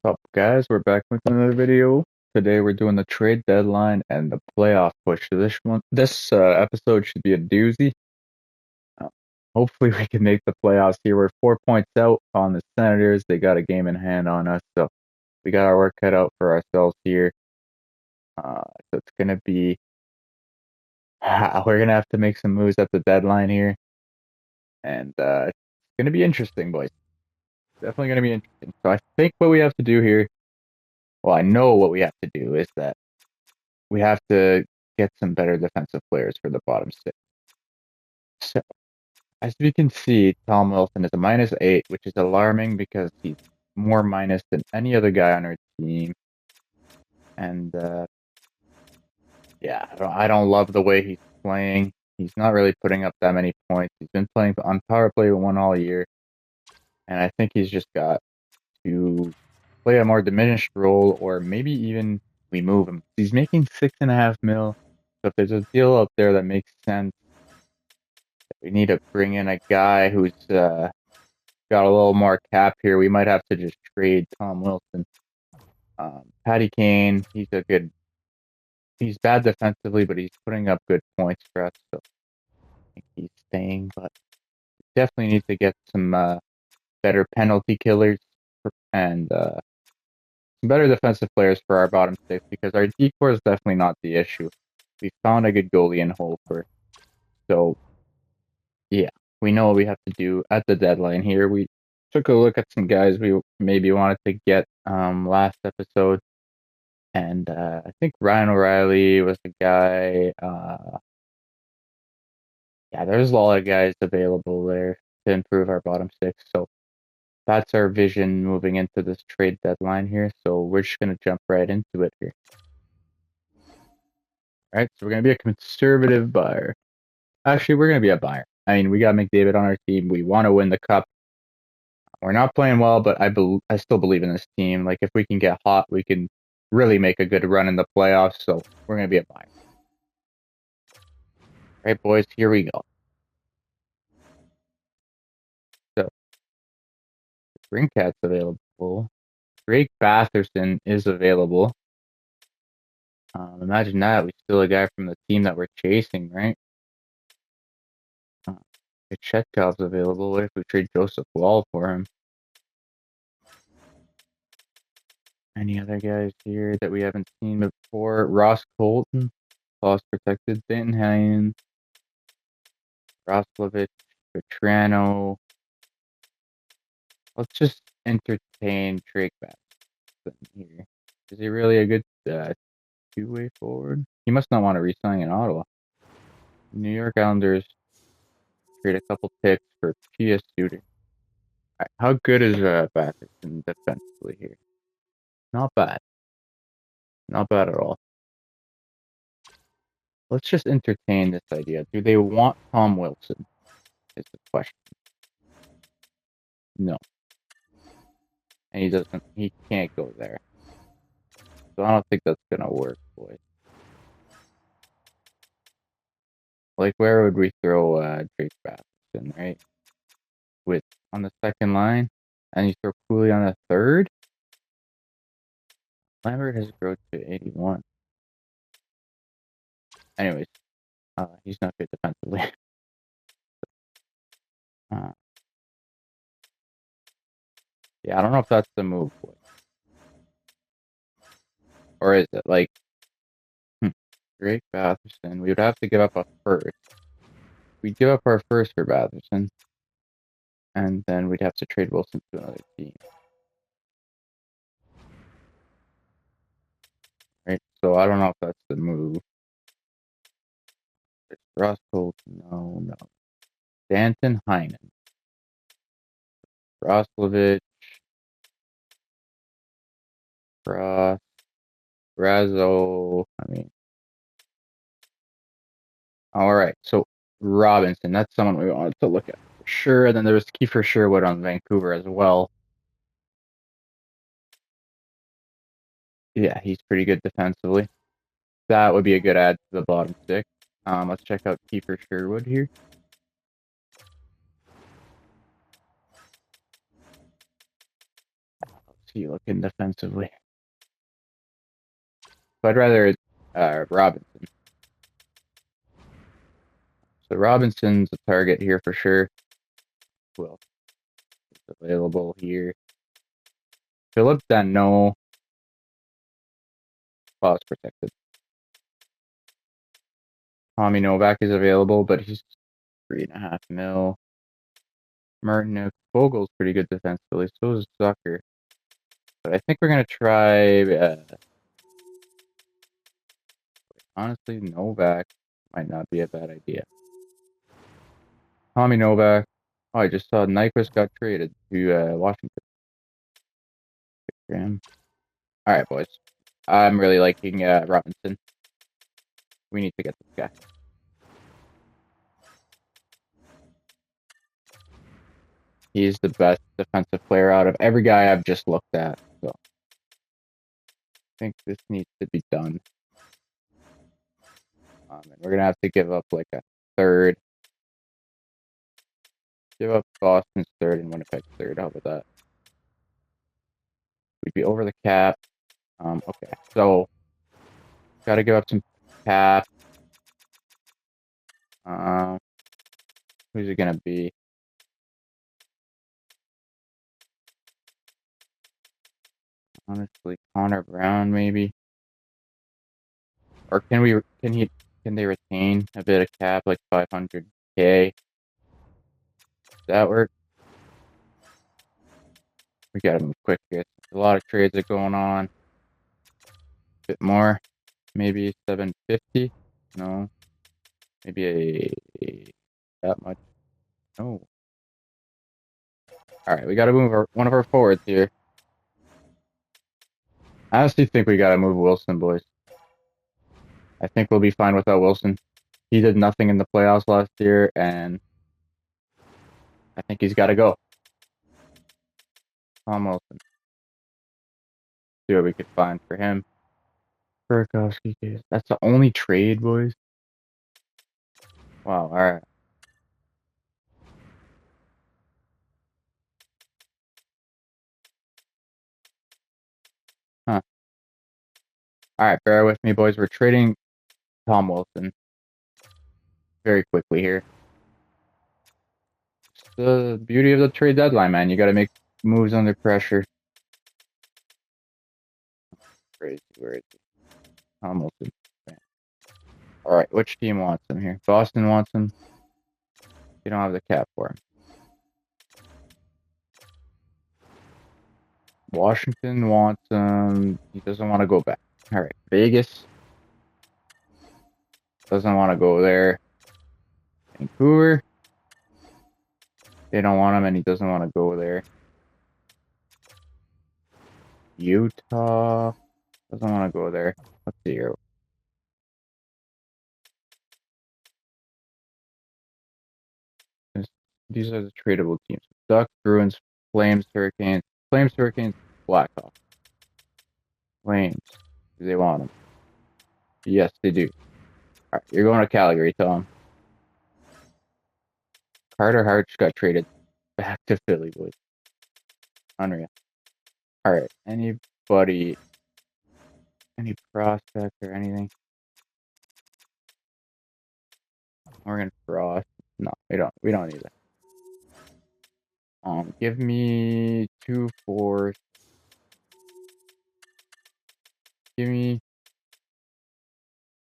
What's up, guys? We're back with another video. Today we're doing the trade deadline and the playoff push. So this episode should be a doozy. Uh, Hopefully we can make the playoffs here. We're 4 points out on the Senators. They got a game in hand on us, so we got our work cut out for ourselves here. So it's gonna be we're gonna have to make some moves at the deadline here, and it's gonna be interesting, boys. Definitely gonna be interesting. So I think what we have to do here. Well, I know what we have to do is that we have to get some better defensive players for the bottom six. So, as we can see, Tom Wilson is a -8, which is alarming because he's more minus than any other guy on our team. And yeah, I don't love the way he's playing. He's not really putting up that many points. He's been playing on power play one all year, and I think he's just got to play a more diminished role, or maybe even we move him. He's making 6.5 mil. So if there's a deal out there that makes sense, we need to bring in a guy who's got a little more cap here. We might have to just trade Tom Wilson. Patty Kane, he's bad defensively, but he's putting up good points for us, so I think he's staying. But we definitely need to get some better penalty killers and some better defensive players for our bottom six, because our decor is definitely not the issue. We found a good goalie in Holford, so yeah, we know what we have to do at the deadline here. We took a look at some guys we maybe wanted to get last episode, and I think Ryan O'Reilly was the guy. Yeah, there's a lot of guys available there to improve our bottom six. So that's our vision moving into this trade deadline here. So we're just gonna jump right into it here. All right, so we're gonna be a conservative buyer. Actually, we're gonna be a buyer. I mean, we got McDavid on our team. We want to win the cup. We're not playing well, but I still believe in this team. Like, if we can get hot, we can really make a good run in the playoffs. So we're gonna be a buyer. All right, boys, here we go. So Brinkat's available. Drake Batherson is available. Imagine that. We steal a guy from the team that we're chasing, right? Chetkov's available. What if we trade Joseph Wall for him? Any other guys here that we haven't seen before? Ross Colton, loss protected. Danton Hines, Roslovich, Petrano. Let's just entertain Drake Batherson here. Is he really a good two-way forward? He must not want to re-sign in Ottawa. New York Islanders trade a couple picks for P.S. Suter. Right, how good is Batherson defensively here? Not bad. Not bad at all. Let's just entertain this idea. Do they want Tom Wilson? Is the question. No. And he can't go there. So I don't think that's gonna work, boys. Like, where would we throw Drake Batherson, right? With on the second line, and you throw Cooley on the third. Lambert has grown to 81. Anyways, he's not good defensively. uh, yeah, I don't know if that's the move, boys. Or is it like Drake Batherson? We would have to give up a first. We'd give up our first for Batherson, and then we'd have to trade Wilson to another team. Right? So I don't know if that's the move. There's Ross Colton. No. Danton Heinen. Roslovich. Ross. Brazo. All right. So Robinson, that's someone we wanted to look at for sure. And then there was Kiefer Sherwood on Vancouver as well. Yeah, he's pretty good defensively. That would be a good add to the bottom six. Let's check out Kiefer Sherwood here. he looking defensively? So I'd rather Robinson. So Robinson's a target here for sure. Who else is available here? Philip Dano. Well, it's protected. Tommy Novak is available, but he's 3.5 mil. Martin Vogel's pretty good defensively. So is Zucker. But I think we're gonna try. Honestly, Novak might not be a bad idea. Tommy Novak. Oh, I just saw Nyquist got traded to Washington. Good for him. All right, boys. I'm really liking Robinson. We need to get this guy. He's the best defensive player out of every guy I've just looked at. So I think this needs to be done. And we're gonna have to give up like a third. Give up Boston's third and Winnipeg's third. How about that? We'd be over the cap. Okay, so got to give up some cap. Who's it gonna be? Honestly, Connor Brown maybe. Or can they retain a bit of cap like 500K? Does that work? We gotta move quick here. A lot of trades are going on. A bit more. Maybe 750? No. Maybe that much. No. Alright, we gotta move one of our forwards here. I honestly think we gotta move Wilson, boys. I think we'll be fine without Wilson. He did nothing in the playoffs last year, and I think he's gotta go. Tom Wilson. See what we could find for him. Burakovsky case. That's the only trade, boys. Wow, alright. Huh. Alright, bear with me, boys. We're trading Tom Wilson very quickly here. It's the beauty of the trade deadline, man. You gotta make moves under pressure. Crazy, where is he? Tom Wilson. Alright, which team wants him here? Boston wants him. You don't have the cap for him. Washington wants him. He doesn't want to go back. Alright, Vegas doesn't want to go there. Vancouver, they don't want him and he doesn't want to go there. Utah doesn't want to go there. Let's see here. These are the tradable teams. Ducks, Bruins, Flames, Hurricanes. Flames, Hurricanes, Blackhawks. Flames. Do they want them? Yes, they do. All right, you're going to Calgary, Tom. Carter Hart just got traded back to Philly, boys. Unreal. All right, anybody, any prospect or anything? Morgan Frost. No, we don't need that. Give me 2 4s. Give me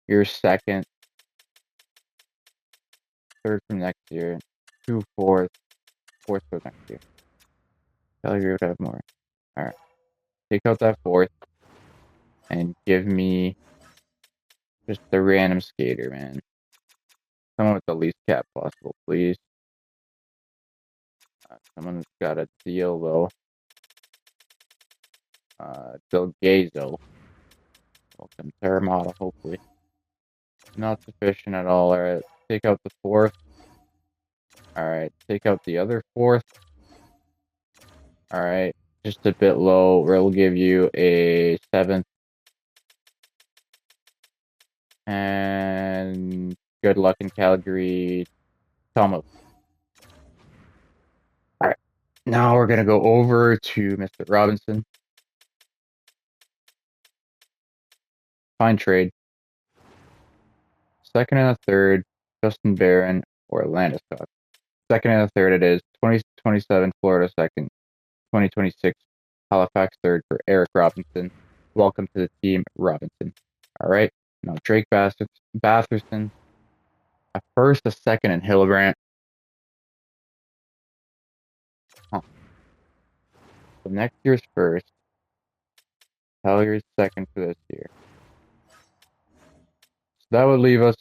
your second, third from next year, 2 4s, fourth for next year. Calgary would have more. All right, take out that fourth and give me just the random skater, man. Someone with the least cap possible, please. Someone that's got a deal though. Del Gazo. Welcome to our model, hopefully. Not sufficient at all. Alright, take out the fourth. Alright, take out the other fourth. Alright, just a bit low. We'll give you a seventh. And good luck in Calgary. Thomas. Alright, now we're going to go over to Mr. Robinson. fine trade. Second and a third, Justin Barron or Landeskog. Second and a third it is. 2027 Florida second. 2026 Halifax third for Eric Robinson. Welcome to the team, Robinson. All right. Now Drake Batherson. A first, a second, and Hillebrand. Huh. So next year's first. Hellyer's second for this year. So that would leave us.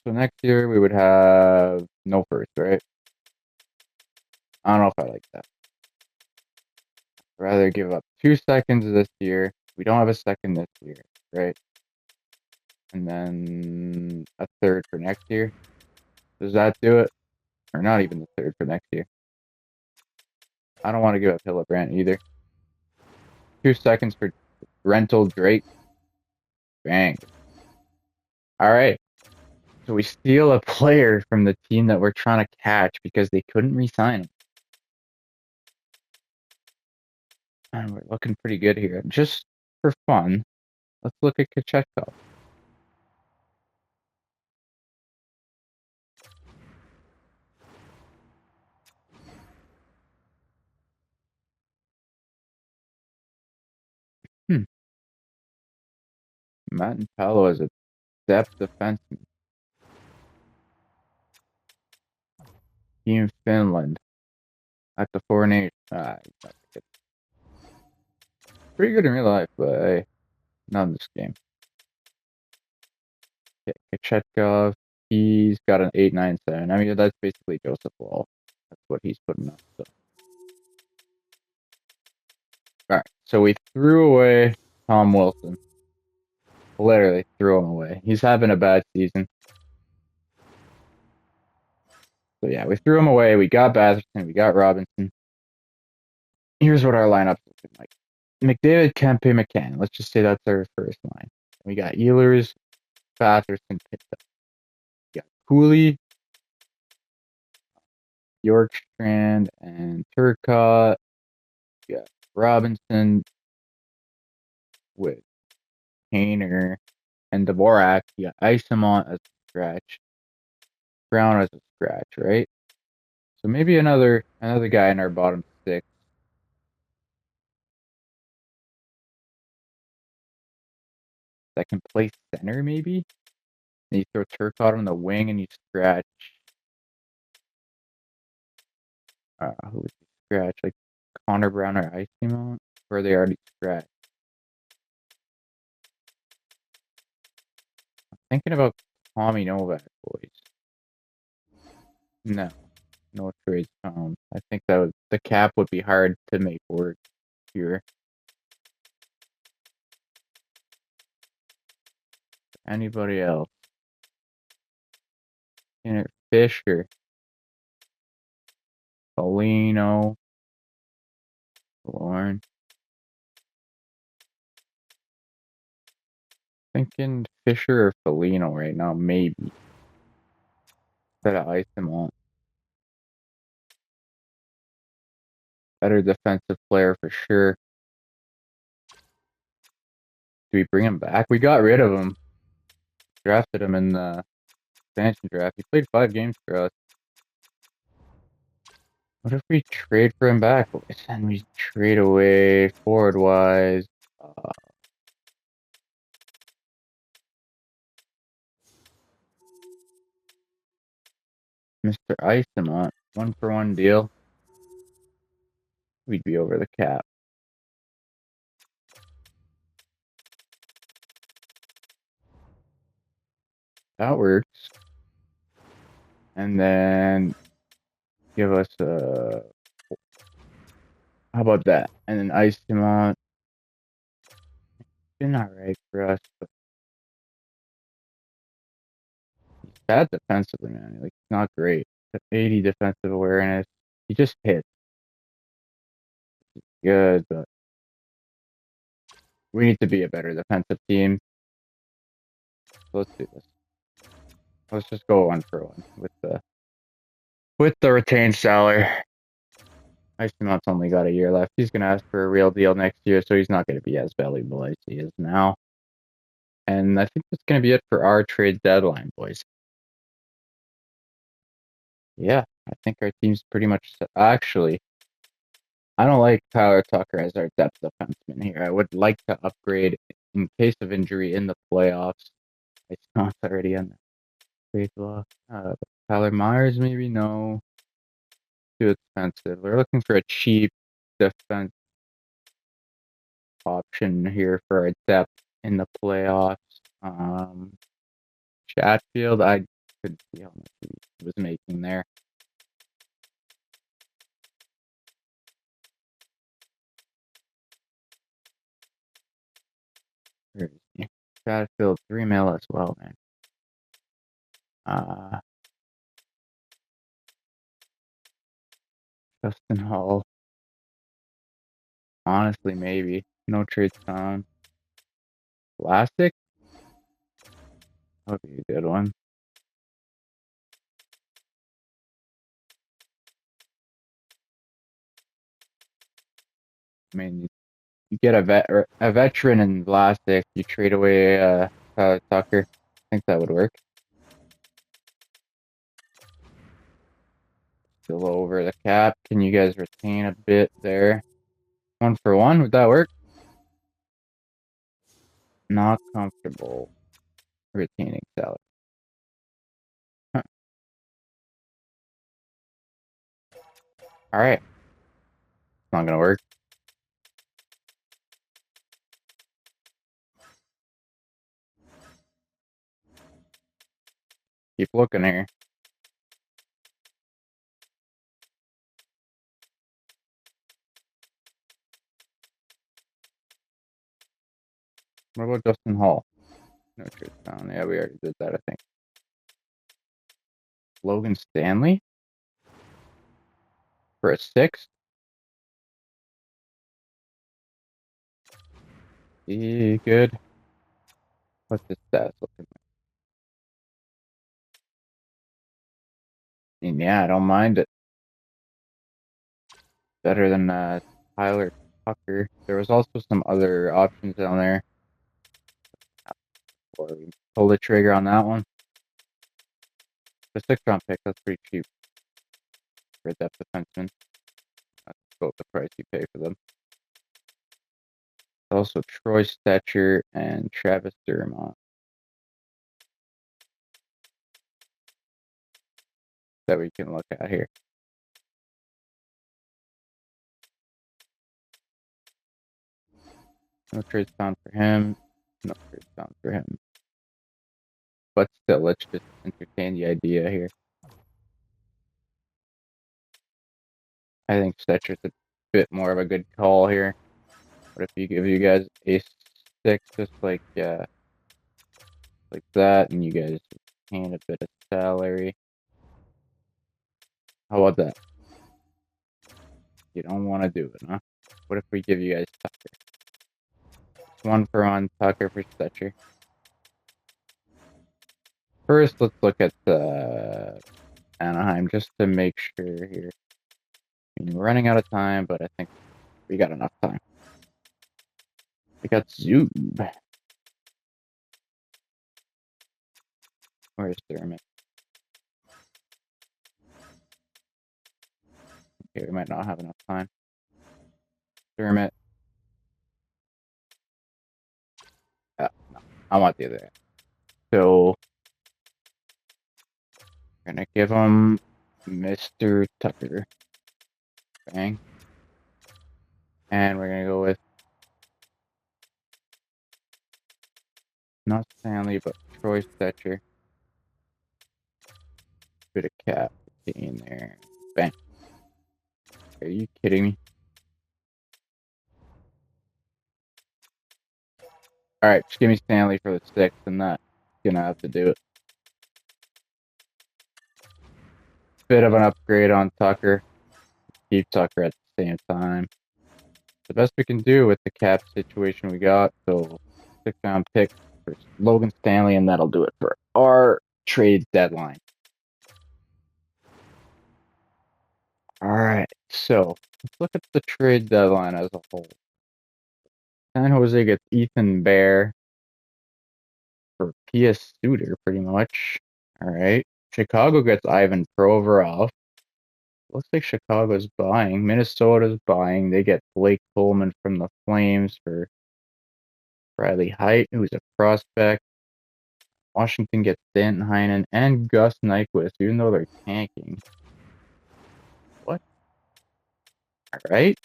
So next year we would have no first, right? I don't know if I like that. I'd rather give up 2 seconds this year. We don't have a second this year, right? And then a third for next year. Does that do it? Or not even the third for next year. I don't want to give up Hillebrand either. 2 seconds for rental Drake. Bang. All right. So we steal a player from the team that we're trying to catch because they couldn't re-sign him. And we're looking pretty good here. Just for fun, let's look at Kochetkov. Matt and Paolo as a depth defenseman. Team Finland at the Four Nations. Pretty good in real life, but hey, not in this game. Okay, Kochetkov, he's got an 8.97. I mean, that's basically Joseph Wall. That's what he's putting up. So. All right, so we threw away Tom Wilson. Literally threw him away. He's having a bad season. So yeah, we threw him away. We got Batherson. We got Robinson. Here's what our lineup's looking like. McDavid, Kempe, McCann. Let's just say that's our first line. We got Ehlers, Batherson, Pitta. We got Cooley, Yorkstrand, and Turcotte. We got Robinson with Painter and Dvorak. You got Isamont as a scratch. Brown as a scratch, right? So maybe another guy in our bottom six. That can play center, maybe? And you throw Turcotte on the wing and you scratch. Who would you scratch? Like Connor Brown or Isamont? Or are they already scratched? I'm thinking about Tommy Novak, boys. No trades found. I think the cap would be hard to make work here. Anybody else? Fisher, Polino, Lauren. Thinking Fisher or Foligno right now, maybe. Instead of Isamont. Better defensive player for sure. Do we bring him back? We got rid of him. Drafted him in the expansion draft. He played 5 games for us. What if we trade for him back? And we trade away forward-wise. Mr. Isamont, 1-for-1 deal. We'd be over the cap. That works. And then give us a. How about that? And then Isamont. Been alright for us, but he's bad defensively, man. Like, not great. 80 defensive awareness. He just hits. Good, but we need to be a better defensive team. So let's do this. Let's just go 1-for-1 with the retained salary. Icemont's only got a year left. He's gonna ask for a real deal next year, so he's not gonna be as valuable as he is now. And I think that's going to be it for our trade deadline, boys. Yeah, I think our team's pretty much set. Actually, I don't like Tyler Tucker as our depth defenseman here. I would like to upgrade in case of injury in the playoffs. It's not already on the trade block. Tyler Myers, maybe no. Too expensive. We're looking for a cheap defense option here for our depth in the playoffs. Chatfield, I couldn't see how much he was making there. Where is he? Chatfield, 3 mil as well, man. Justin Hall. Honestly, maybe. No trade found. Plastic? That would be a good one. I mean, you get a veteran in Vlasic, you trade away Tucker. I think that would work. Still over the cap. Can you guys retain a bit there? 1 for 1, would that work? Not comfortable retaining salary. Huh. All right. It's not gonna work. Keep looking here. What about Justin Hall? No trade found. Yeah, we already did that, I think. Logan Stanley for a 6. Good. What's his stats looking like? And yeah, I don't mind it. Better than Tyler Tucker. There was also some other options down there. Or we pull the trigger on that one. The 6th-round pick, that's pretty cheap for a depth defenseman. That's about the price you pay for them. Also Troy Stetcher and Travis Dermott that we can look at here. No trades found for him. No trades found for him. But still, let's just entertain the idea here. I think Stetcher's a bit more of a good call here. What if you give you guys a 6 just like that, and you guys hand a bit of salary? How about that? You don't want to do it, huh? What if we give you guys Tucker? It's 1 for 1 Tucker for Stetcher. First, let's look at Anaheim just to make sure here. I mean, we're running out of time, but I think we got enough time. We got Zoob. Where's Dermott? Okay, we might not have enough time. Dermott. No, I want the other end. So, we're going to give him Mr. Tucker. Bang. And we're going to go with not Stanley, but Troy Stetcher. Bit of cap in there. Bang. Are you kidding me? All right, just give me Stanley for the 6, and that's gonna have to do it. Bit of an upgrade on Tucker. Keep Tucker at the same time. The best we can do with the cap situation we got. So 6th-round pick for Logan Stanley, and that'll do it for our trade deadline. All right, so let's look at the trade deadline as a whole. San Jose gets Ethan Bear for P.S. Suter, pretty much. All right. Chicago gets Ivan Provorov. Looks like Chicago's buying. Minnesota's buying. They get Blake Coleman from the Flames for Riley Height, who's a prospect. Washington gets Danton Heinen and Gus Nyquist, even though they're tanking. What? All right.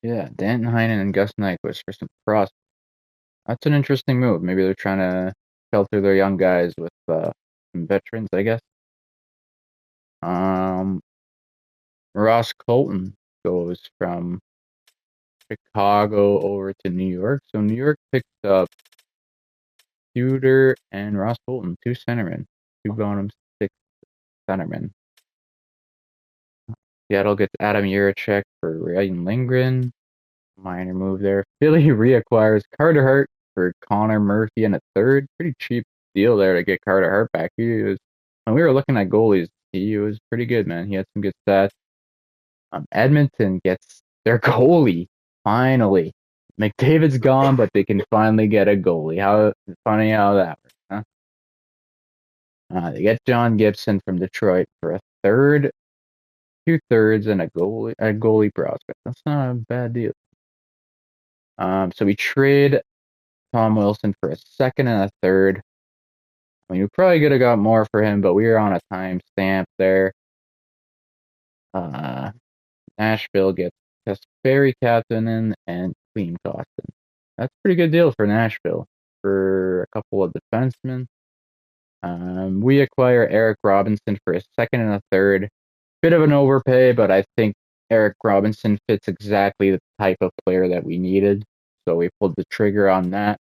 Yeah, Danton Heinen and Gus Nyquist for some prospects. That's an interesting move. Maybe they're trying to shelter their young guys with some veterans, I guess. Um, Ross Colton goes from Chicago over to New York. So New York picked up Suter and Ross Colton, two centermen, two bonum, six centermen. Seattle gets Adam Yurachek for Ryan Lindgren. Minor move there. Philly reacquires Carter Hart for Connor Murphy and a third. Pretty cheap deal there to get Carter Hart back. He was, when we were looking at goalies, he was pretty good, man. He had some good stats. Edmonton gets their goalie finally. McDavid's gone, but they can finally get a goalie. How funny how that works, huh? They get John Gibson from Detroit for a third, two thirds, and a goalie prospect. That's not a bad deal. So we trade Tom Wilson for a second and a third. I mean, we probably could have got more for him, but we were on a time stamp there. Uh, Nashville gets Kasperi Kapanen and Clean Costin. That's a pretty good deal for Nashville for a couple of defensemen. We acquire Eric Robinson for a second and a third. Bit of an overpay, but I think Eric Robinson fits exactly the type of player that we needed. So we pulled the trigger on that.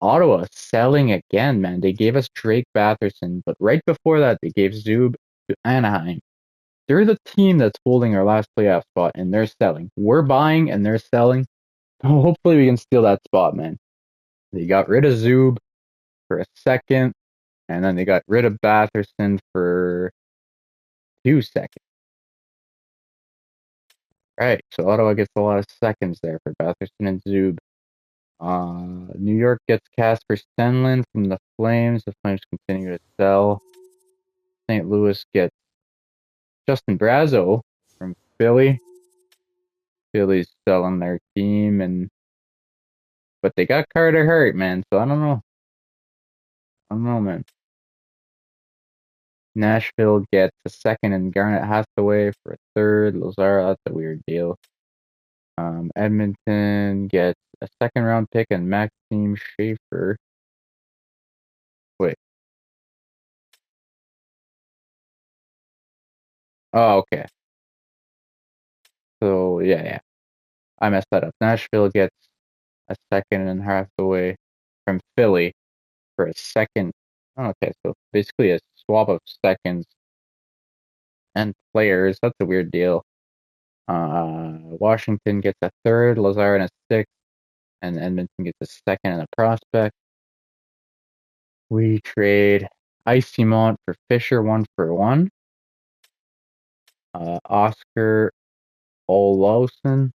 Ottawa selling again, man. They gave us Drake Batherson, but right before that, they gave Zub to Anaheim. They're the team that's holding our last playoff spot, and they're selling. We're buying, and they're selling. Hopefully, we can steal that spot, man. They got rid of Zub for a second, and then they got rid of Batherson for 2 seconds. Right, so Ottawa gets a lot of seconds there for Batherson and Zub. New York gets Casper Stenlund from the Flames. The Flames continue to sell. St. Louis gets Justin Brazeau from Philly. Philly's selling their team, but they got Carter Hart, man. So I don't know. I don't know, man. Nashville gets a second and Garnet Hathaway for a third. Lazaro, that's a weird deal. Edmonton gets a second round pick and Maxime Schaefer. Wait. Oh, okay. So yeah. I messed that up. Nashville gets a second and Hathaway from Philly for a second. Oh, okay, so basically a swap of seconds and players. That's a weird deal. Washington gets a third, Lazar and a sixth, and Edmonton gets a second and a prospect. We trade Ice Simon for Fisher 1-for-1. Oscar Olausen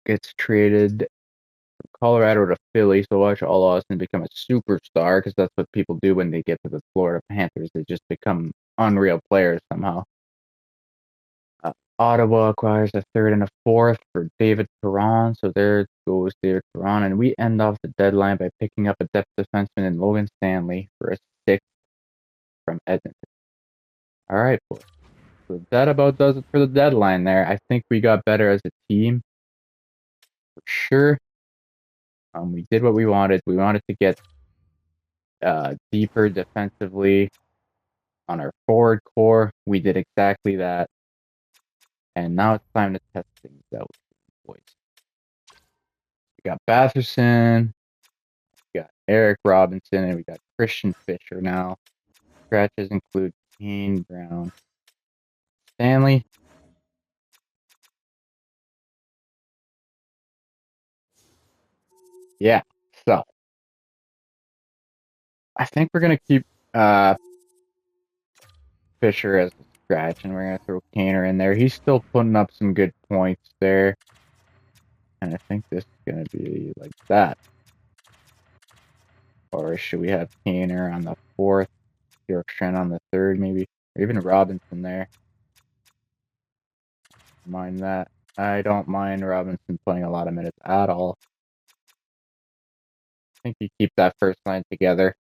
gets traded from Colorado to Philly. So watch Olausen become a superstar because that's what people do when they get to the Florida Panthers. They just become unreal players somehow. Ottawa acquires a third and a fourth for David Perron. So there goes David Perron. And we end off the deadline by picking up a depth defenseman in Logan Stanley for a sixth from Edmonton. All right, boys. So that about does it for the deadline there. I think we got better as a team for sure. We did what we wanted. We wanted to get deeper defensively on our forward core. We did exactly that. And now it's time to test things out, boys. We got Batherson, we got Eric Robinson, and we got Christian Fisher now. Scratches include Kane Brown, Stanley. Yeah, so I think we're gonna keep Fisher as scratch, and we're going to throw Kaner in there. He's still putting up some good points there. And I think this is going to be like that. Or should we have Kaner on the 4th, Bjorkstrand on the 3rd, maybe? Or even Robinson there. Mind that. I don't mind Robinson playing a lot of minutes at all. I think you keep that first line together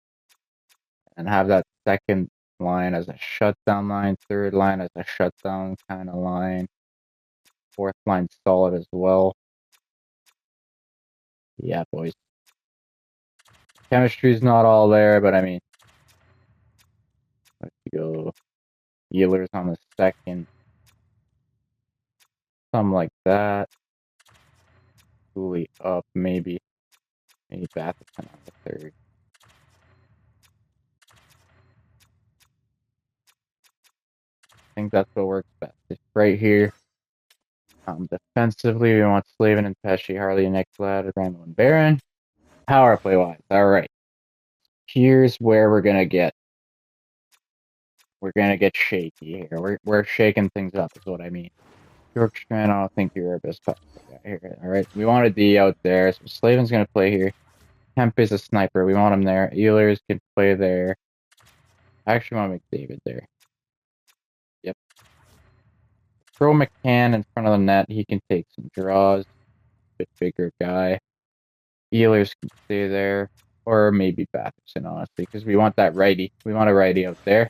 and have that second line as a shutdown line, third line as a shutdown kind of line, fourth line solid as well. Yeah, boys. Chemistry's not all there, but I mean, let's go. Healers on the second, something like that. Cooley up, maybe Batherson on the 3rd. I think that's what works best. It's right here. Defensively, we want Slavin and Pesci, Harley and Ekblad, Randall and Barron. Power play wise, all right. Here's where we're gonna get shaky here. We're shaking things up, is what I mean. Bjorkstrand, I don't think you're our best player here. All right, we want a D out there, so Slavin's gonna play here. Kemp is a sniper. We want him there. Ehlers can play there. I actually want McDavid there. Yep. Throw McCann in front of the net. He can take some draws. Bit bigger guy. Ehlers can stay there. Or maybe Batherson, honestly, because we want that righty. We want a righty out there.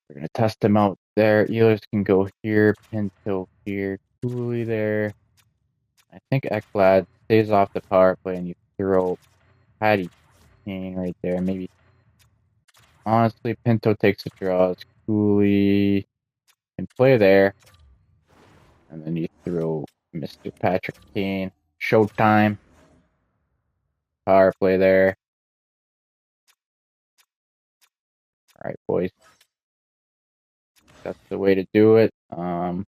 We're going to test him out there. Ehlers can go here. Pinto here. Cooley there. I think Ekblad stays off the power play and you throw Patty Kane right there. Maybe. Honestly, Pinto takes the draws. Cooley can play there. And then you throw Mr. Patrick Kane. Showtime. Power play there. All right, boys. That's the way to do it. Here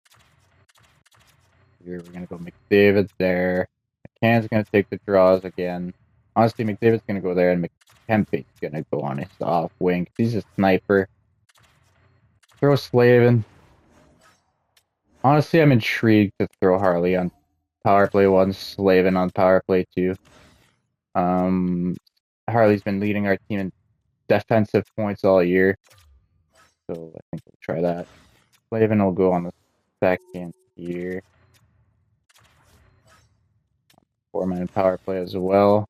we're gonna go McDavid there. McCann's gonna take the draws again. Honestly, McDavid's gonna go there, and McKempy's gonna go on his off wing. He's a sniper. Throw Slavin. Honestly, I'm intrigued to throw Harley on power play 1, Slavin on power play 2. Harley's been leading our team in defensive points all year, so I think we'll try that. Slavin will go on the 2nd here. 4-man power play as well.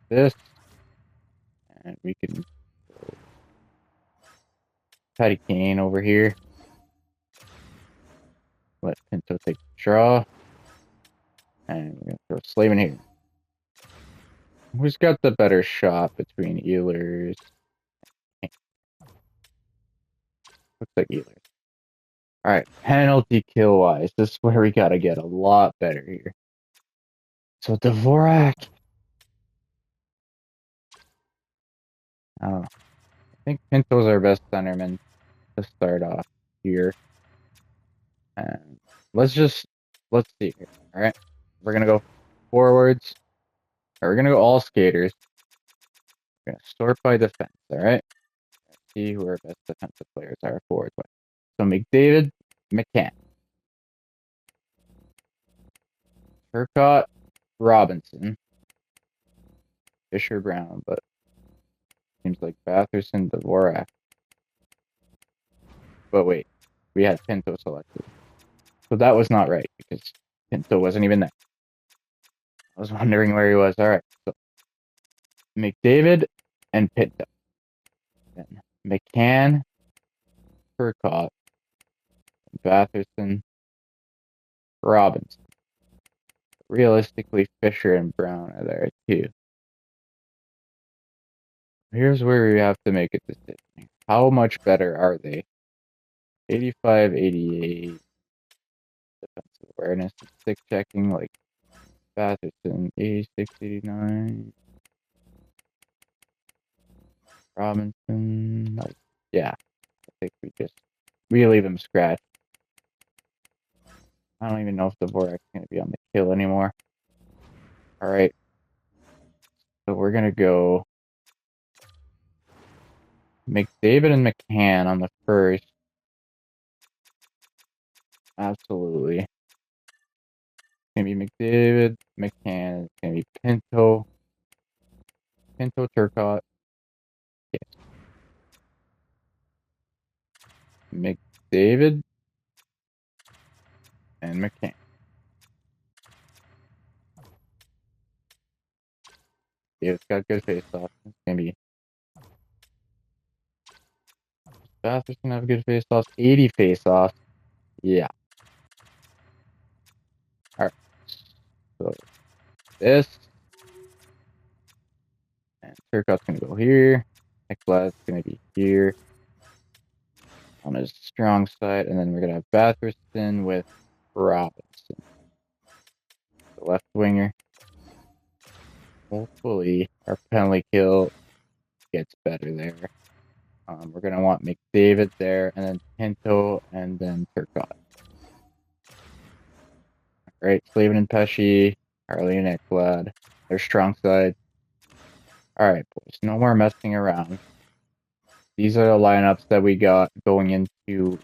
This, and we can go Patty Kane over here. Let Pinto take the draw. And we're going to throw Slavin here. Who's got the better shot between Ehlers? Looks like Ehlers. Alright, penalty kill wise. This is where we got to get a lot better here. So Dvorak. I don't know. I think Pinto's our best centerman to start off here. And let's see here. Alright. We're going to go forwards. We're going to go all skaters. We're going to sort by defense. Alright. See who our best defensive players are forwards. So McDavid, McCann. Turcotte, Robinson. Fisher, Brown, but seems like Batherson, Dvorak. But wait, we had Pinto selected. So that was not right because Pinto wasn't even there. I was wondering where he was. All right, so McDavid and Pinto. Then McCann, Turcotte, Batherson, Robinson. Realistically, Fisher and Brown are there too. Here's where we have to make a decision. How much better are they? 85, 88. Defensive awareness, stick checking, like Batherson, 86, 89. Robinson, like, yeah. I think we leave him scratch. I don't even know if the Dvorak's going to be on the kill anymore. All right. So we're going to go McDavid and McCann on the first. Absolutely. It's gonna be McDavid, McCann. It's gonna be Pinto, Turcotte. Yes. McDavid and McCann. David's got good face-off. It's gonna be Bathurst gonna have good face-offs. 80 face-offs. Yeah. All right. So this and Turcotte's gonna go here. Ekblad's gonna be here on his strong side, and then we're gonna have Batherson with Robinson, the left winger. Hopefully, our penalty kill gets better there. We're gonna want McDavid there, and then Pinto, and then Turcotte. Right, Slavin and Pesci, Harley and Ekblad, their strong side. All right, boys, no more messing around. These are the lineups that we got going into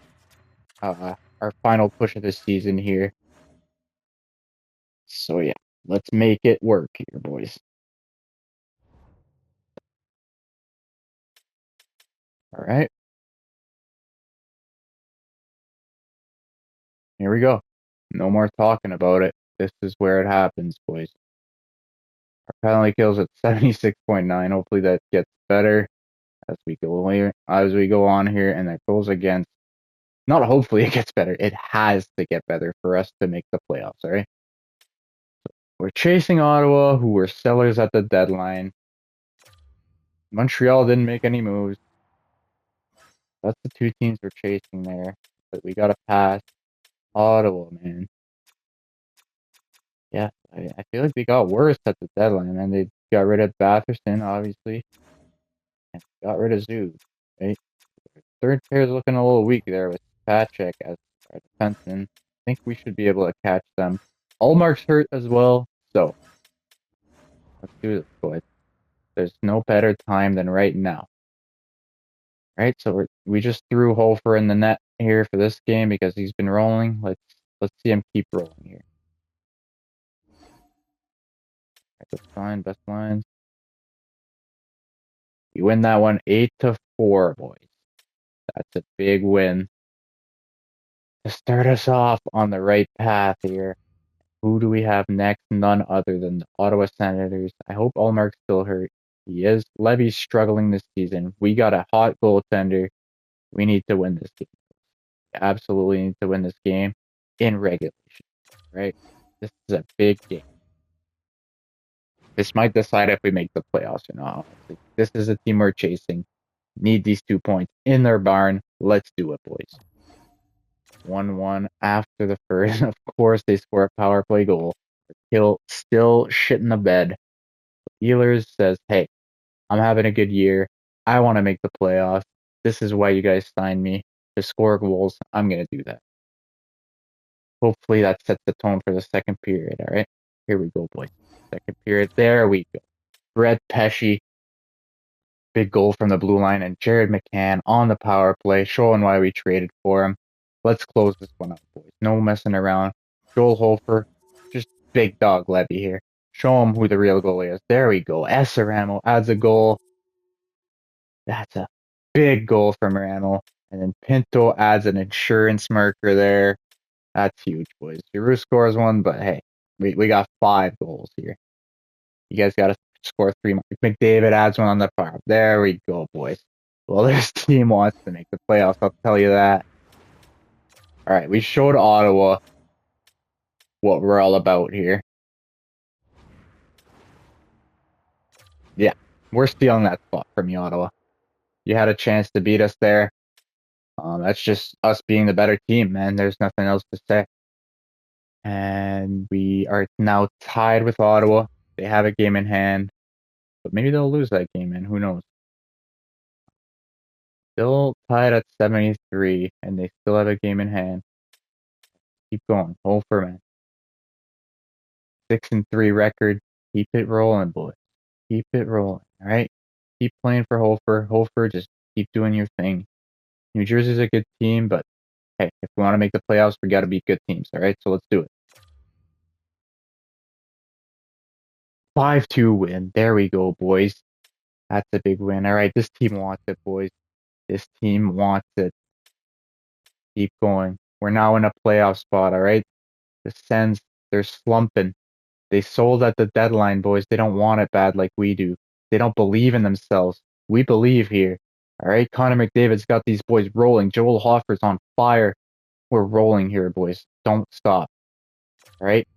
our final push of the season here. So yeah, let's make it work here, boys. All right. Here we go. No more talking about it. This is where it happens, boys. Our penalty kills at 76.9. Hopefully that gets better as we go on here, and that goes against. Not hopefully it gets better. It has to get better for us to make the playoffs. All right. We're chasing Ottawa, who were sellers at the deadline. Montreal didn't make any moves. That's the two teams we're chasing there. But we gotta pass Ottawa, man. Yeah, I feel like they got worse at the deadline, man. They got rid of Batherson, obviously, and got rid of Zoo. Right? Third pair is looking a little weak there with Patrick as our defenseman. I think we should be able to catch them. Allmark's hurt as well, so let's do this, boys. There's no better time than right now. Right, so we just threw Hofer in the net here for this game because he's been rolling. Let's see him keep rolling here. Right, that's fine. Best lines. We win that one 8-4, boys. That's a big win to start us off on the right path here. Who do we have next? None other than the Ottawa Senators. I hope Allmark's still hurt. He is. Levy's struggling this season. We got a hot goaltender. We need to win this game. We absolutely need to win this game in regulation. Right? This is a big game. This might decide if we make the playoffs or not. Honestly. This is a team we're chasing. Need these 2 points in their barn. Let's do it, boys. 1-1 after the first. Of course, they score a power play goal. Hill still shit in the bed. Ehlers says, hey, I'm having a good year. I want to make the playoffs. This is why you guys signed me to score goals. I'm going to do that. Hopefully that sets the tone for the second period, all right? Here we go, boys. Second period. There we go. Brett Pesci. Big goal from the blue line, and Jared McCann on the power play, showing why we traded for him. Let's close this one up, boys. No messing around. Joel Hofer, just big dog Levy here. Show him who the real goalie is. There we go. Esaramo adds a goal. That's a big goal from Ramo. And then Pinto adds an insurance marker there. That's huge, boys. Giroux scores one, but hey, we got 5 goals here. You guys got to score 3 more. McDavid adds one on the power. There we go, boys. Well, this team wants to make the playoffs, I'll tell you that. All right, we showed Ottawa what we're all about here. Yeah, we're stealing that spot from you, Ottawa. You had a chance to beat us there. That's just us being the better team, man. There's nothing else to say. And we are now tied with Ottawa. They have a game in hand, but maybe they'll lose that game, man. Who knows? Still tied at 73, and they still have a game in hand. Keep going. Hold for man. 6-3 record. Keep it rolling, boys. Keep it rolling. All right. Keep playing for Hofer. Hofer just Keep doing your thing. New Jersey's a good team, but hey, if we want to make the playoffs, we got to beat good teams. All right, so let's do it. 5-2 win. There we go, boys. That's a big win. All right, this team wants it, boys. This team wants it. Keep going. We're now in a playoff spot, all right? The Sens, they're slumping. They sold at the deadline, boys. They don't want it bad like we do. They don't believe in themselves. We believe here. All right, Connor McDavid's got these boys rolling. Joel Hoffer's on fire. We're rolling here, boys. Don't stop. All right?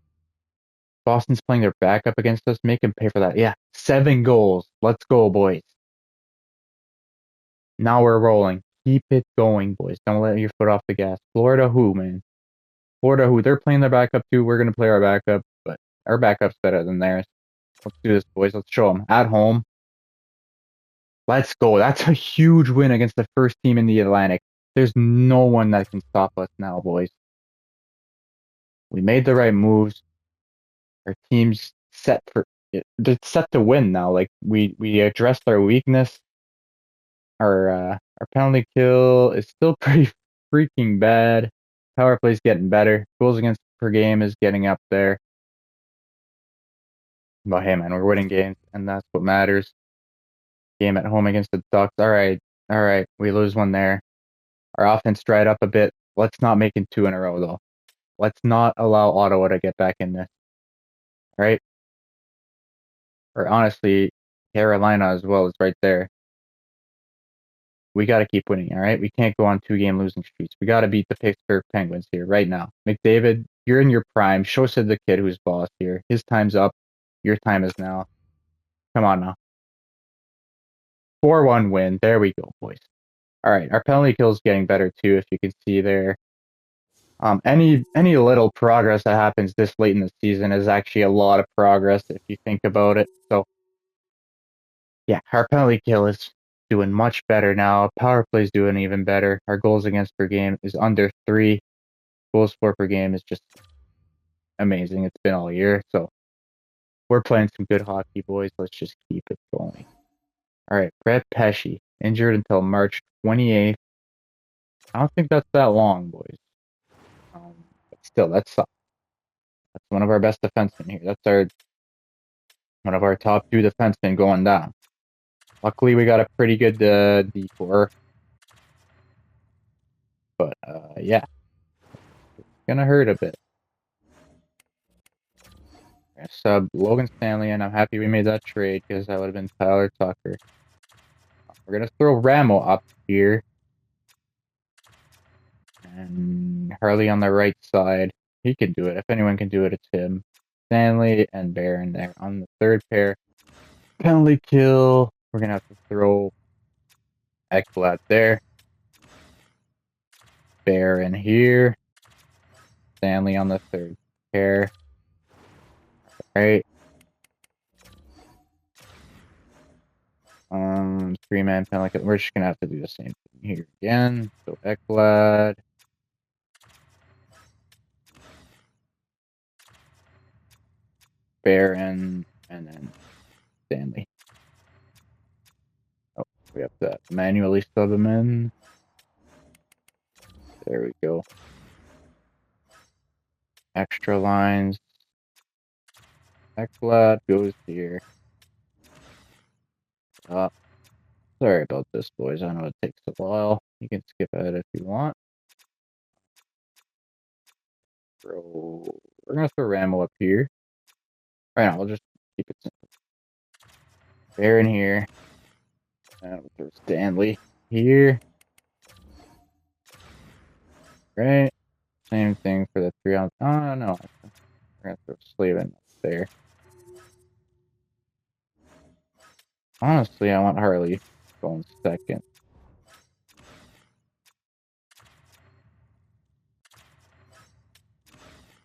Boston's playing their backup against us. Make him pay for that. Yeah, 7 goals. Let's go, boys. Now we're rolling. Keep it going, boys. Don't let your foot off the gas. Florida who, man? Florida who? They're playing their backup too. We're going to play our backup, but our backup's better than theirs. Let's do this, boys. Let's show them. At home. Let's go. That's a huge win against the first team in the Atlantic. There's no one that can stop us now, boys. We made the right moves. Our team's set for they're set to win now. Like we addressed our weakness. Our penalty kill is still pretty freaking bad. Power play's getting better. Goals against per game is getting up there. But hey, man, we're winning games, and that's what matters. Game at home against the Ducks. All right. We lose one there. Our offense dried up a bit. Let's not make it 2 in a row, though. Let's not allow Ottawa to get back in this. All right? Or honestly, Carolina as well is right there. We got to keep winning, all right? We can't go on 2-game losing streaks. We got to beat the Pittsburgh Penguins here right now. McDavid, you're in your prime. Show Sid the kid who's boss here. His time's up. Your time is now. Come on now. 4-1 win. There we go, boys. All right, our penalty kill is getting better too, if you can see there. Any little progress that happens this late in the season is actually a lot of progress if you think about it. So, yeah, our penalty kill is doing much better now. Power play is doing even better. Our goals against per game is under 3. Goals for per game is just amazing. It's been all year. So we're playing some good hockey, boys. Let's just keep it going. All right, Brett Pesce, injured until March 28th. I don't think that's that long, boys. But still, that sucks. That's one of our best defensemen here. That's one of our top 2 defensemen going down. Luckily, we got a pretty good D4. But, yeah. It's gonna hurt a bit. Sub Logan Stanley, and I'm happy we made that trade because that would have been Tyler Tucker. We're gonna throw Ramo up here. And Harley on the right side. He can do it. If anyone can do it, it's him. Stanley and Barron there on the third pair. Penalty kill. We're gonna have to throw Ekblad there. Barron here. Stanley on the third pair. Right. 3-man penalty. We're just gonna have to do the same thing here again. So Ekblad. Barron, and then Stanley. Oh, we have to manually sub him in. There we go. Extra lines. Ekblad goes here. Sorry about this, boys. I know it takes a while. You can skip ahead if you want. We're gonna throw Ramo up here. Right now, we'll just keep it simple. Barron here. And we'll throw Stanley here. Right. Same thing for the 3 on. Oh no. We're gonna throw Slavin up there. Honestly, I want Harley going second.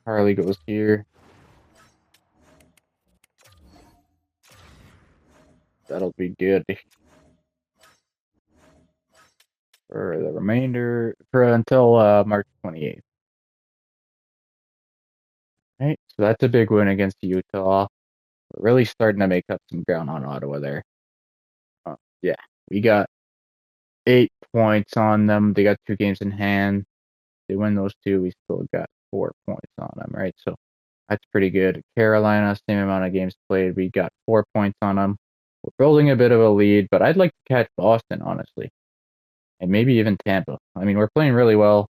Harley goes here. That'll be good for the remainder for until March 28th. Right, so that's a big win against Utah. We're really starting to make up some ground on Ottawa there. Yeah, we got 8 points on them. They got 2 games in hand. They win those two, we still got 4 points on them, right? So that's pretty good. Carolina, same amount of games played. We got 4 points on them. We're building a bit of a lead, but I'd like to catch Boston, honestly, and maybe even Tampa. I mean, we're playing really well.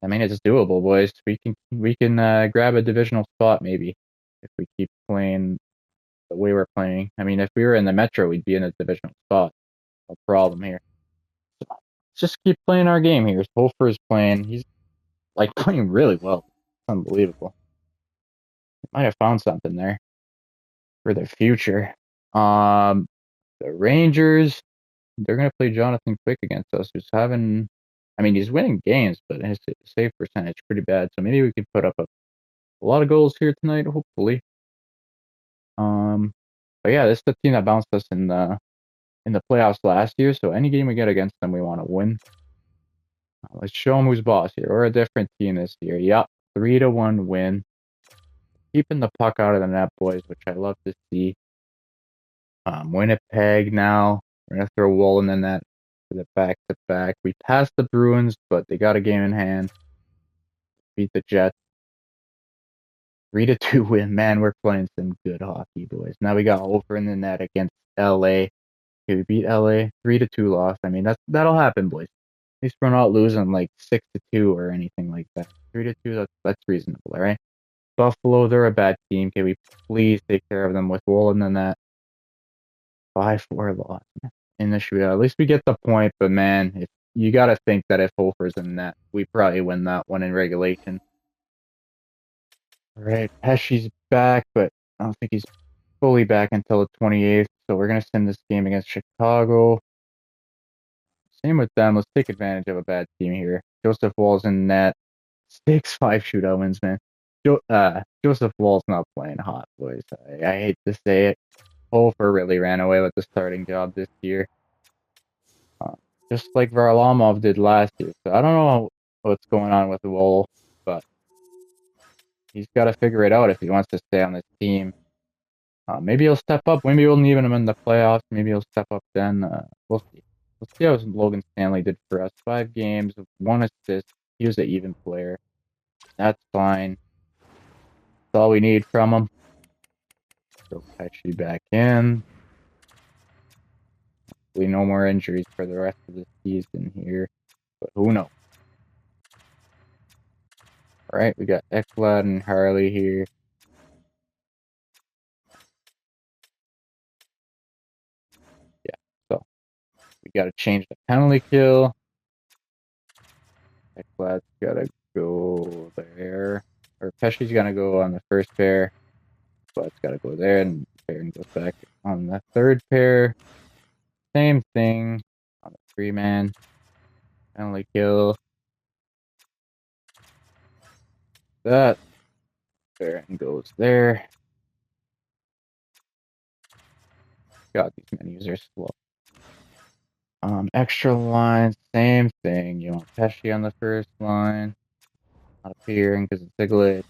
I mean, it's doable, boys. We can grab a divisional spot maybe if we keep playing the way we're playing. I mean, if we were in the Metro, we'd be in a divisional spot. No problem here. So, let's just keep playing our game here. Hofer is playing. He's like playing really well. Unbelievable. Might have found something there for the future. The Rangers, they're gonna play Jonathan Quick against us, who's having. I mean, he's winning games, but his save percentage pretty bad. So maybe we could put up a lot of goals here tonight, hopefully. But yeah, this is the team that bounced us in the playoffs last year. So any game we get against them, we want to win. Let's show them who's boss here. We're a different team this year. Yep, 3-1 win. Keeping the puck out of the net, boys, which I love to see. Winnipeg now. We're gonna throw Wolin in that for the back-to-back. We passed the Bruins, but they got a game in hand. Beat the Jets. 3-2 win. Man, we're playing some good hockey, boys. Now we got over in the net against LA. Okay, we beat LA. 3-2 loss. I mean, that'll happen, boys. At least we're not losing like 6-2 or anything like that. 3-2, that's reasonable, all right? Buffalo, they're a bad team. Can we please take care of them with Wolin in that? 5-4 loss in the shootout. At least we get the point, but man, if you got to think that if Hofer's in that, we probably win that one in regulation. All right, Pesci's back, but I don't think he's fully back until the 28th. So we're gonna send this game against Chicago. Same with them. Let's take advantage of a bad team here. Joseph Wall's in net. 6-5 shootout wins, man. Joseph Wall's not playing hot, boys. I hate to say it. Hofer really ran away with the starting job this year. Just like Varlamov did last year. So I don't know what's going on with Wall, but he's got to figure it out if he wants to stay on this team. Maybe he'll step up. Maybe we'll need him in the playoffs. Maybe he'll step up then. We'll see. Let's see how Logan Stanley did for us. 5 games, 1 assist. He was an even player. That's fine. That's all we need from him. Throw Pesci back in. Hopefully no more injuries for the rest of the season here. But who knows? All right, we got Ekblad and Harley here. Yeah, so we got to change the penalty kill. Ekblad's got to go there. Or Pesci's going to go on the first pair. Ekblad's got to go there, and Barron goes back on the third pair. Same thing on the 3-man. Penalty kill. That. Barron goes there. God, these menus are slow. Extra lines, same thing. You want Pesci on the first line. Not appearing because it's a glitch.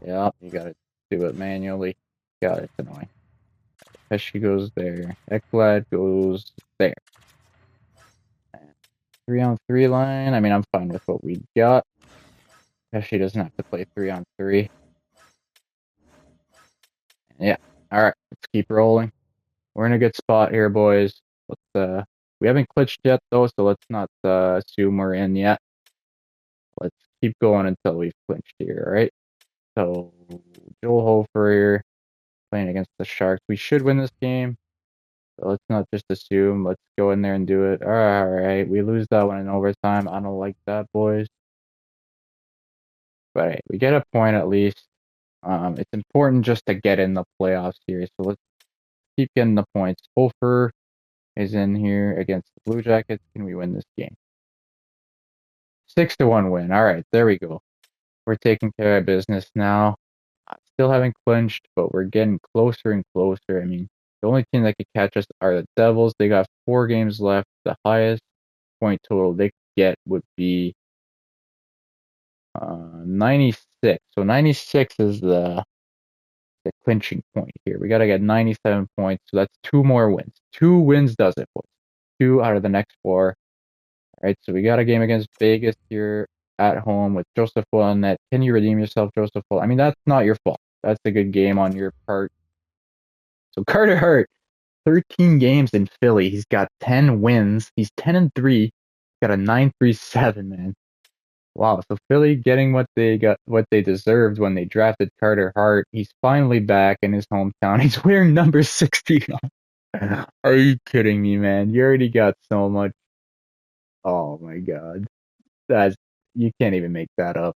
Yep, you gotta do it manually. God, it's annoying. Pesci goes there. Ekblad goes there. 3-on-3 line. I mean, I'm fine with what we got. Pesci doesn't have to play 3-on-3. Yeah. All right. Let's keep rolling. We're in a good spot here, boys. Let's. We haven't clinched yet though, so let's not assume we're in yet. Let's keep going until we've clinched here. All right. So Joel Hofer here playing against the Sharks. We should win this game. So let's not just assume. Let's go in there and do it. All right. We lose that one in overtime. I don't like that, boys. But hey, we get a point at least. It's important just to get in the playoffs here. So let's keep getting the points. Hofer is in here against the Blue Jackets. Can we win this game? 6-1 win. All right, there we go. We're taking care of business now. Still haven't clinched, but we're getting closer and closer. I mean, the only team that could catch us are the Devils. They got 4 games left. The highest point total they could get would be 96. So 96 is the the clinching point here. We got to get 97 points, so that's 2 more wins. 2 wins does it, boys. 2 out of the next 4. All right, so we got a game against Vegas here at home with Joseph on net. Can you redeem yourself, Joseph? I mean, that's not your fault. That's a good game on your part. So Carter Hart, 13 games in Philly. He's got 10 wins. He's 10-3. Got a 9.37, man. Wow. So Philly getting what they deserved when they drafted Carter Hart. He's finally back in his hometown. He's wearing number 69. Are you kidding me, man? You already got so much. Oh my God. That's you can't even make that up.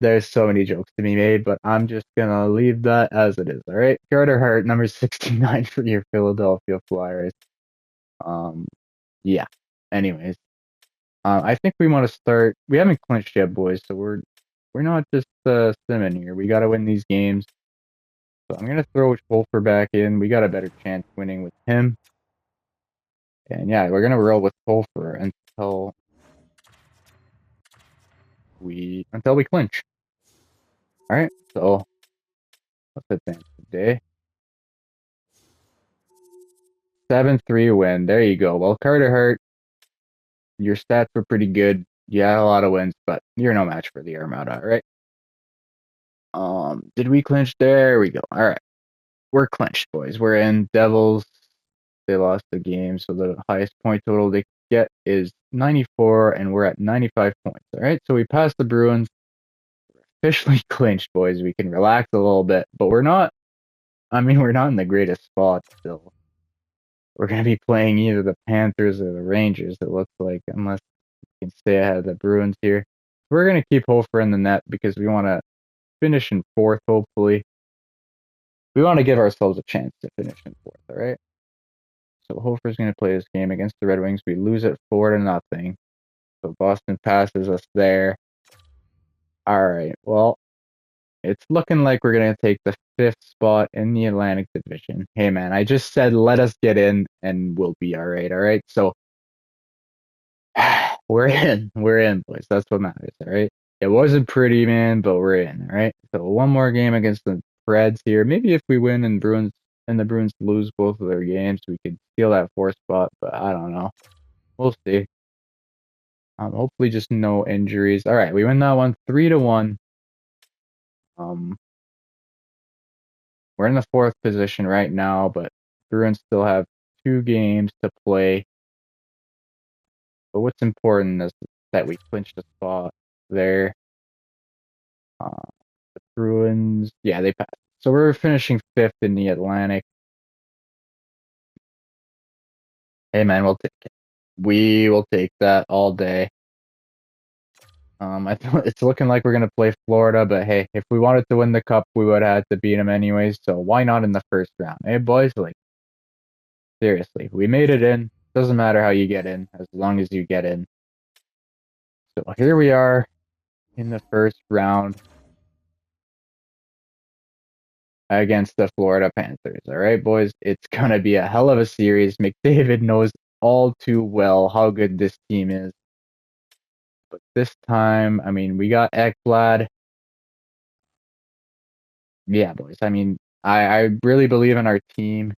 There's so many jokes to be made, but I'm just gonna leave that as it is. All right, Carter Hart, number 69 for your Philadelphia Flyers. Um, yeah. Anyways, I think we want to start. We haven't clinched yet, boys, so we're not just simming here. We got to win these games. So I'm gonna throw Wolfer back in. We got a better chance winning with him. And yeah, we're gonna roll with Wolfer until we clinch. All right, so let's advance today. 7-3 win. There you go. Well, Carter Hart, your stats were pretty good. You had a lot of wins, but you're no match for the Armada, all right? Did we clinch? There we go. All right. We're clinched, boys. We're in. Devils, they lost the game, so the highest point total they get is 94, and we're at 95 points. All right, so we passed the Bruins. We're officially clinched, boys. We can relax a little bit, but we're not. I mean, we're not in the greatest spot still. We're going to be playing either the Panthers or the Rangers, it looks like, unless we can stay ahead of the Bruins here. We're going to keep Hofer in the net because we want to finish in 4th, hopefully. We want to give ourselves a chance to finish in 4th, all right? So Hofer's going to play this game against the Red Wings. We lose it 4-0. So Boston passes us there. All right, well, it's looking like we're going to take the 5th spot in the Atlantic Division. Hey, man, I just said let us get in and we'll be all right, all right? So we're in. We're in, boys. That's what matters, all right? It wasn't pretty, man, but we're in, all right? So one more game against the Preds here. Maybe if we win and the Bruins lose both of their games, we could steal that 4th spot, but I don't know. We'll see. Hopefully just no injuries. All right, we win that one 3-1. We're in the 4th position right now, but Bruins still have 2 games to play. But what's important is that we clinch the spot there. The Bruins, yeah, they passed. So we're finishing 5th in the Atlantic. Hey, man, we'll take it. We will take that all day. It's looking like we're gonna play Florida, but hey, if we wanted to win the cup, we would have had to beat them anyways. So why not in the first round? Hey, boys, like seriously, we made it in. Doesn't matter how you get in, as long as you get in. So here we are in the first round against the Florida Panthers. All right, boys, it's gonna be a hell of a series. McDavid knows all too well how good this team is. But this time, I mean, we got Ekblad. Yeah, boys. I mean, I really believe in our team.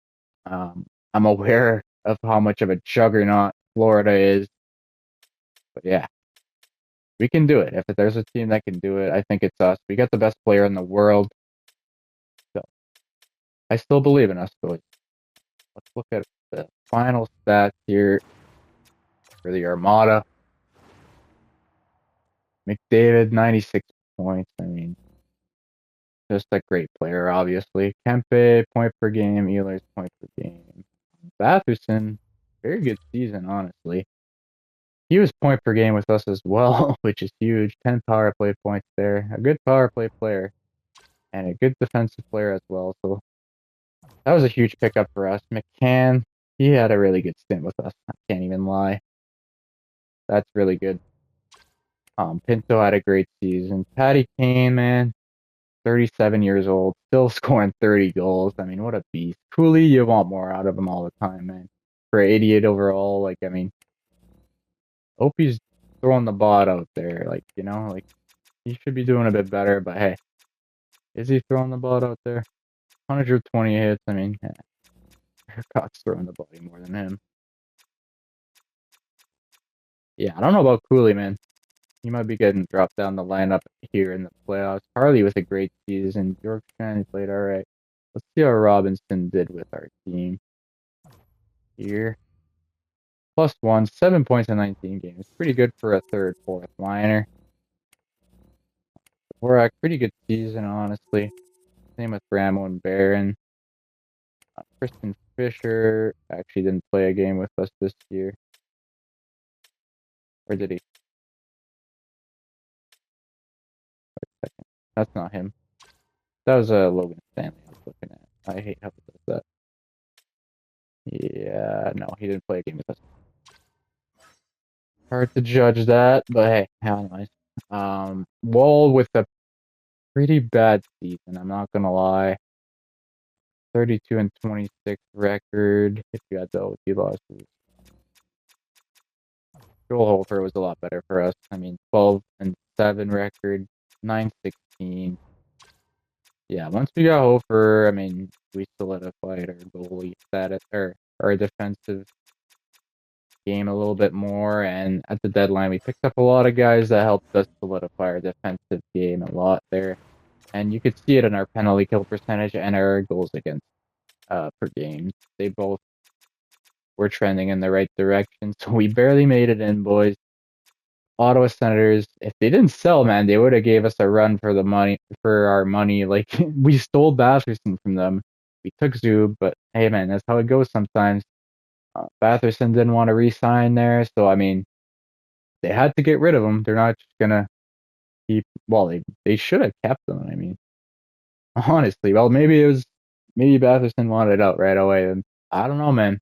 I'm aware of how much of a juggernaut Florida is. But yeah, we can do it. If there's a team that can do it, I think it's us. We got the best player in the world. So I still believe in us, boys. Let's look at the final stats here for the Armada. McDavid, 96 points. I mean, just a great player, obviously. Kempe, point per game. Ehlers, point per game. Batherson, very good season, honestly. He was point per game with us as well, which is huge. 10 power play points there. A good power play player and a good defensive player as well. So that was a huge pickup for us. McCann, he had a really good stint with us. I can't even lie. That's really good. Pinto had a great season. Patty Kane, man, 37 years old, still scoring 30 goals. I mean, what a beast. Cooley, you want more out of him all the time, man. For 88 overall, like, I mean, hope he's throwing the bot out there. Like, you know, like, he should be doing a bit better, but hey, Is he throwing the ball out there? 120 hits. I mean, Cox throwing the ball more than him. Yeah, I don't know about Cooley, man. He might be getting dropped down the lineup here in the playoffs. Harley with a great season. Yorkshire played all right. Let's see how Robinson did with our team here. +1, 7 points in 19 games. Pretty good for a third, fourth liner. Dvorak, pretty good season, honestly. Same with Ramo and Barron. Kristen Fisher actually didn't play a game with us this year. Or did he? Wait a second. That's not him. That was Logan Stanley I was looking at. I hate how it does that. Yeah, no, he didn't play a game with us. Hard to judge that, but hey, how nice. Wall with a pretty bad season, I'm not gonna lie. 32 and 26 record. If you had the OT losses. Joel Hofer was a lot better for us. I mean, 12 and 7 record, 9-16. Yeah, once we got Hofer, I mean, we solidified our goalie status or our defensive game a little bit more. And at the deadline, we picked up a lot of guys that helped us solidify our defensive game a lot there. And you could see it in our penalty kill percentage and our goals against per game. They both were trending in the right direction. So we barely made it in, boys. Ottawa Senators, if they didn't sell, man, they would have gave us a run for the money for our money. Like we stole Batherson from them. We took Zub, but hey, man, that's how it goes sometimes. Batherson didn't want to re-sign there, so I mean, they had to get rid of him. They're not just gonna keep. Well, they should have kept him. I mean, honestly, well, maybe Batherson wanted out right away, and I don't know, man.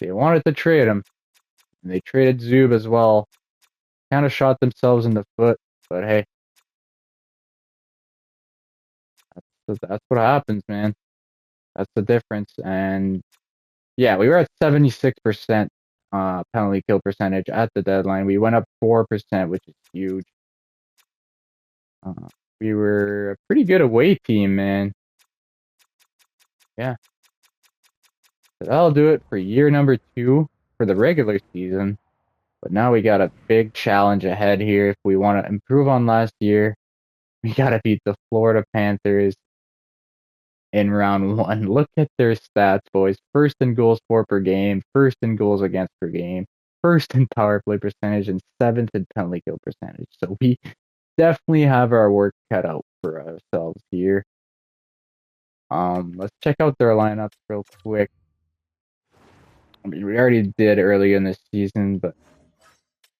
They wanted to trade him, and they traded Zub as well. Kind of shot themselves in the foot, but hey, that's what happens, man. That's the difference. And yeah, we were at 76% penalty kill percentage at the deadline. We went up 4%, which is huge. We were a pretty good away team, man. Yeah. So that'll do it for year number 2 for the regular season. But now we got a big challenge ahead here. If we want to improve on last year, we got to beat the Florida Panthers in round 1. Look at their stats, boys. First in goals for per game, first in goals against per game, first in power play percentage, and 7th in penalty kill percentage. So we definitely have our work cut out for ourselves here. Let's check out their lineups real quick. I mean, we already did early in the season, but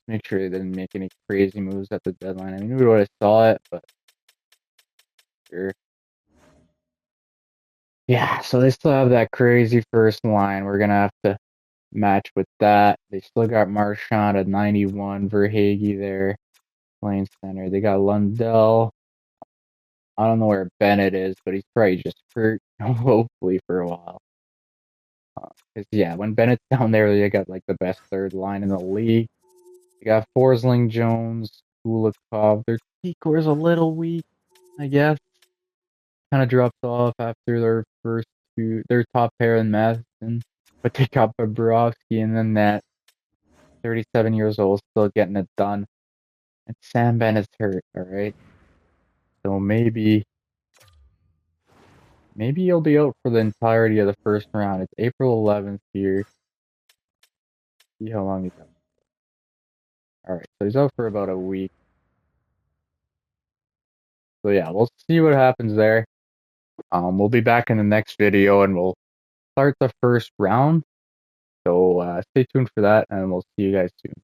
make sure they didn't make any crazy moves at the deadline. I mean, we would have saw it, but sure. Yeah, so they still have that crazy first line. We're gonna have to match with that. They still got Marchand at 91, Verhage there playing center. They got Lundell. I don't know where Bennett is, but he's probably just hurt, hopefully for a while. Because yeah, when Bennett's down there, they got like the best third line in the league. They got Forsling, Jones, Kulikov. Their decor is a little weak, I guess. Kind of drops off after their first their top pair in Madison. But they got Bobrovsky and then that 37 years old still getting it done. And Sam Bennett's hurt, alright? So maybe he'll be out for the entirety of the first round. It's April 11th here. See how long he's out. Alright, so he's out for about a week. So yeah, we'll see what happens there. We'll be back in the next video and we'll start the first round. So stay tuned for that and we'll see you guys soon.